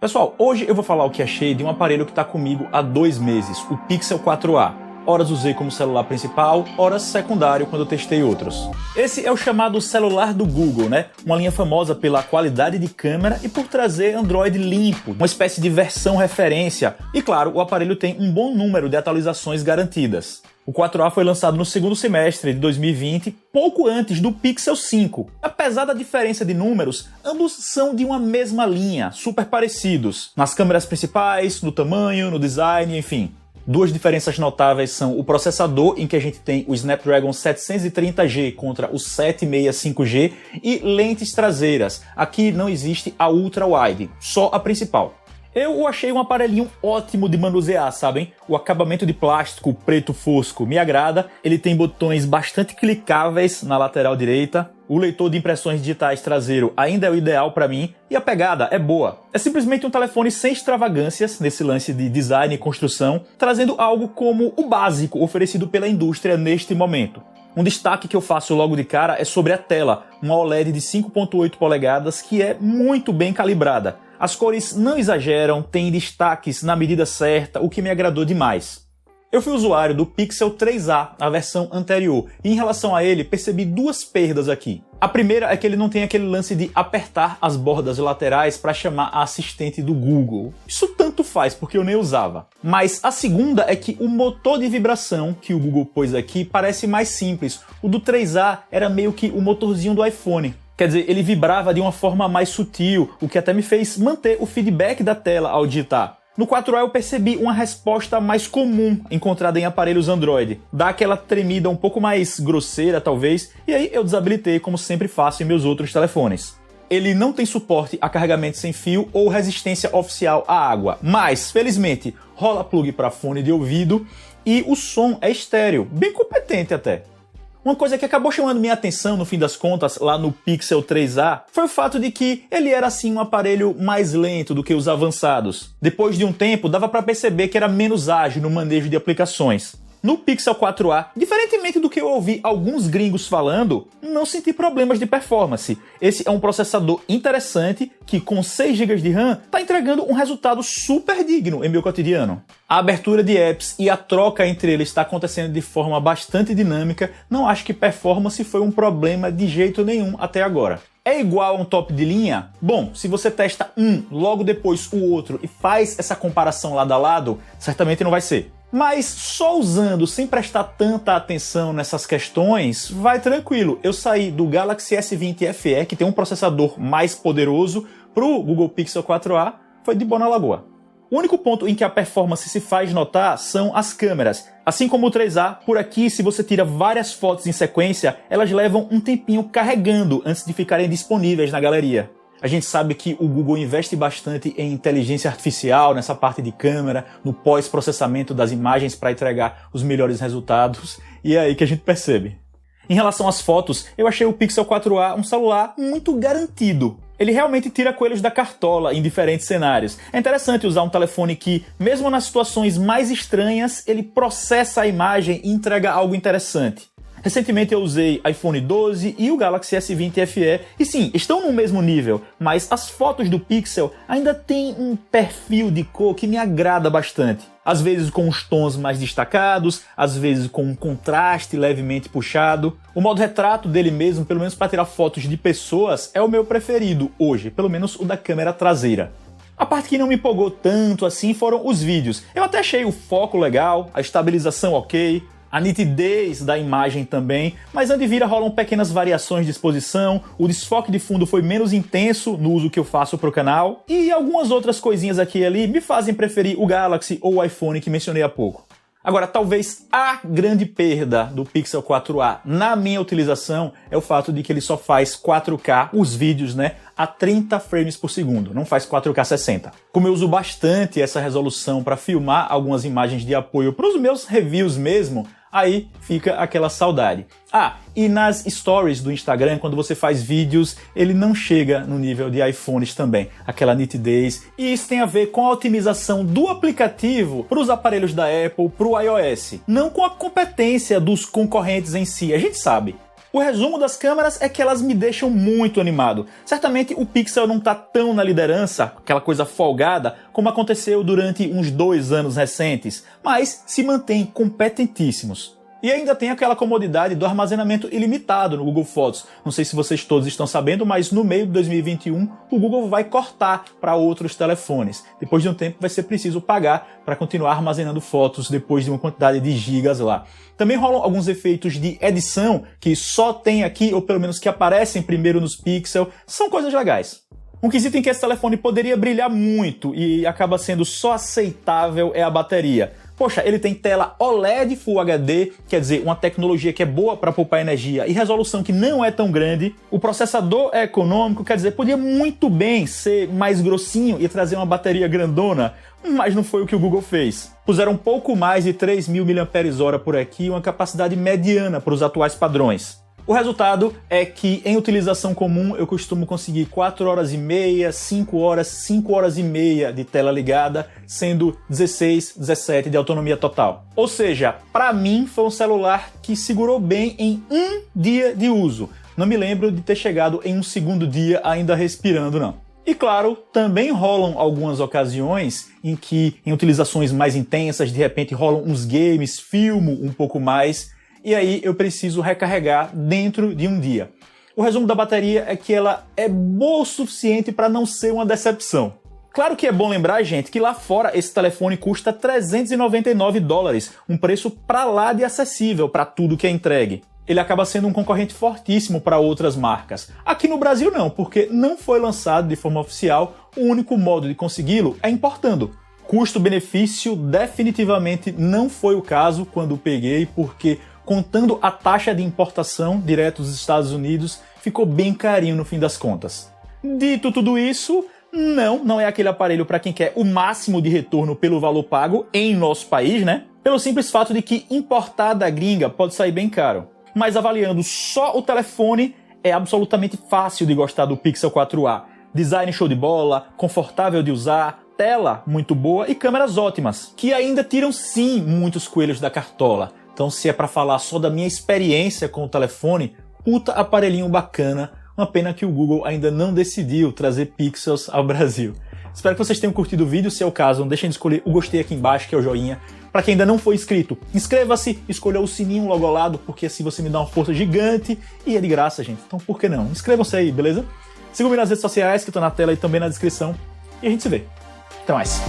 Pessoal, hoje eu vou falar o que achei de um aparelho que está comigo há 2 meses, o Pixel 4a. Horas usei como celular principal, horas secundário quando eu testei outros. Esse é o chamado celular do Google, né? Uma linha famosa pela qualidade de câmera e por trazer Android limpo, uma espécie de versão referência. E claro, o aparelho tem um bom número de atualizações garantidas. O 4a foi lançado no segundo semestre de 2020, pouco antes do Pixel 5. Apesar da diferença de números, ambos são de uma mesma linha, super parecidos. Nas câmeras principais, no tamanho, no design, enfim. Duas diferenças notáveis são o processador, em que a gente tem o Snapdragon 730G contra o 765G, e lentes traseiras. Aqui não existe a Ultra Wide, só a principal. Eu achei um aparelhinho ótimo de manusear, sabem? O acabamento de plástico preto fosco me agrada, ele tem botões bastante clicáveis na lateral direita, o leitor de impressões digitais traseiro ainda é o ideal para mim, e a pegada é boa. É simplesmente um telefone sem extravagâncias nesse lance de design e construção, trazendo algo como o básico oferecido pela indústria neste momento. Um destaque que eu faço logo de cara é sobre a tela, uma OLED de 5.8 polegadas que é muito bem calibrada. As cores não exageram, tem destaques na medida certa, o que me agradou demais. Eu fui usuário do Pixel 3a, a versão anterior, e em relação a ele percebi duas perdas aqui. A primeira é que ele não tem aquele lance de apertar as bordas laterais para chamar a assistente do Google. Isso tanto faz, porque eu nem usava. Mas a segunda é que o motor de vibração que o Google pôs aqui parece mais simples. O do 3a era meio que o motorzinho do iPhone. Quer dizer, ele vibrava de uma forma mais sutil, o que até me fez manter o feedback da tela ao digitar. No 4a eu percebi uma resposta mais comum encontrada em aparelhos Android. Dá aquela tremida um pouco mais grosseira, talvez, e aí eu desabilitei como sempre faço em meus outros telefones. Ele não tem suporte a carregamento sem fio ou resistência oficial à água, mas, felizmente, rola plug para fone de ouvido e o som é estéreo, bem competente até. Uma coisa que acabou chamando minha atenção, no fim das contas, lá no Pixel 3a, foi o fato de que ele era assim um aparelho mais lento do que os avançados. Depois de um tempo, dava para perceber que era menos ágil no manejo de aplicações. No Pixel 4a, diferentemente do que eu ouvi alguns gringos falando, não senti problemas de performance. Esse é um processador interessante que, com 6 GB de RAM, está entregando um resultado super digno em meu cotidiano. A abertura de apps e a troca entre eles está acontecendo de forma bastante dinâmica, não acho que performance foi um problema de jeito nenhum até agora. É igual a um top de linha? Bom, se você testa um, logo depois o outro e faz essa comparação lado a lado, certamente não vai ser. Mas só usando, sem prestar tanta atenção nessas questões, vai tranquilo. Eu saí do Galaxy S20 FE, que tem um processador mais poderoso, pro Google Pixel 4a, foi de boa na lagoa. O único ponto em que a performance se faz notar são as câmeras. Assim como o 3a, por aqui, se você tira várias fotos em sequência, elas levam um tempinho carregando antes de ficarem disponíveis na galeria. A gente sabe que o Google investe bastante em inteligência artificial, nessa parte de câmera, no pós-processamento das imagens para entregar os melhores resultados, e é aí que a gente percebe. Em relação às fotos, eu achei o Pixel 4a um celular muito garantido. Ele realmente tira coelhos da cartola em diferentes cenários. É interessante usar um telefone que, mesmo nas situações mais estranhas, ele processa a imagem e entrega algo interessante. Recentemente eu usei iPhone 12 e o Galaxy S20 FE, e sim, estão no mesmo nível, mas as fotos do Pixel ainda têm um perfil de cor que me agrada bastante. Às vezes com os tons mais destacados, às vezes com um contraste levemente puxado. O modo retrato dele mesmo, pelo menos para tirar fotos de pessoas, é o meu preferido hoje, pelo menos o da câmera traseira. A parte que não me empolgou tanto assim foram os vídeos. Eu até achei o foco legal, a estabilização ok, a nitidez da imagem também, mas onde vira rolam pequenas variações de exposição, o desfoque de fundo foi menos intenso no uso que eu faço para o canal, e algumas outras coisinhas aqui e ali me fazem preferir o Galaxy ou o iPhone que mencionei há pouco. Agora, talvez a grande perda do Pixel 4a na minha utilização é o fato de que ele só faz 4K, os vídeos, né, a 30 frames por segundo, não faz 4K 60. Como eu uso bastante essa resolução para filmar algumas imagens de apoio para os meus reviews mesmo, aí fica aquela saudade. Ah, e nas stories do Instagram, quando você faz vídeos, ele não chega no nível de iPhones também, aquela nitidez. E isso tem a ver com a otimização do aplicativo para os aparelhos da Apple, para o iOS. Não com a competência dos concorrentes em si, a gente sabe. O resumo das câmeras é que elas me deixam muito animado. Certamente o Pixel não tá tão na liderança, aquela coisa folgada, como aconteceu durante uns 2 anos recentes, mas se mantém competentíssimos. E ainda tem aquela comodidade do armazenamento ilimitado no Google Fotos. Não sei se vocês todos estão sabendo, mas no meio de 2021 o Google vai cortar para outros telefones. Depois de um tempo vai ser preciso pagar para continuar armazenando fotos depois de uma quantidade de gigas lá. Também rolam alguns efeitos de edição que só tem aqui, ou pelo menos que aparecem primeiro nos Pixel. São coisas legais. Um quesito em que esse telefone poderia brilhar muito e acaba sendo só aceitável é a bateria. Poxa, ele tem tela OLED Full HD, quer dizer, uma tecnologia que é boa para poupar energia e resolução que não é tão grande. O processador é econômico, quer dizer, podia muito bem ser mais grossinho e trazer uma bateria grandona, mas não foi o que o Google fez. Puseram um pouco mais de 3.000 mAh por aqui, uma capacidade mediana para os atuais padrões. O resultado é que, em utilização comum, eu costumo conseguir 4 horas e meia, 5 horas e meia de tela ligada, sendo 16, 17 de autonomia total. Ou seja, para mim foi um celular que segurou bem em um dia de uso. Não me lembro de ter chegado em um segundo dia ainda respirando, não. E claro, também rolam algumas ocasiões em que, em utilizações mais intensas, de repente rolam uns games, filmo um pouco mais, e aí eu preciso recarregar dentro de um dia. O resumo da bateria é que ela é boa o suficiente para não ser uma decepção. Claro que é bom lembrar, gente, que lá fora esse telefone custa $399, um preço pra lá de acessível para tudo que é entregue. Ele acaba sendo um concorrente fortíssimo para outras marcas. Aqui no Brasil não, porque não foi lançado de forma oficial, o único modo de consegui-lo é importando. Custo-benefício definitivamente não foi o caso quando peguei, porque contando a taxa de importação direto dos Estados Unidos, ficou bem carinho no fim das contas. Dito tudo isso, não é aquele aparelho para quem quer o máximo de retorno pelo valor pago em nosso país, né? Pelo simples fato de que importar da gringa pode sair bem caro. Mas avaliando só o telefone, é absolutamente fácil de gostar do Pixel 4a. Design show de bola, confortável de usar, tela muito boa e câmeras ótimas, que ainda tiram sim muitos coelhos da cartola. Então, se é para falar só da minha experiência com o telefone, puta aparelhinho bacana, uma pena que o Google ainda não decidiu trazer Pixels ao Brasil. Espero que vocês tenham curtido o vídeo, se é o caso, não deixem de escolher o gostei aqui embaixo, que é o joinha. Para quem ainda não foi inscrito, inscreva-se, escolha o sininho logo ao lado, porque assim você me dá uma força gigante e é de graça, gente. Então por que não? Inscrevam-se aí, beleza? Sigam-me nas redes sociais que estão na tela e também na descrição. E a gente se vê. Até mais.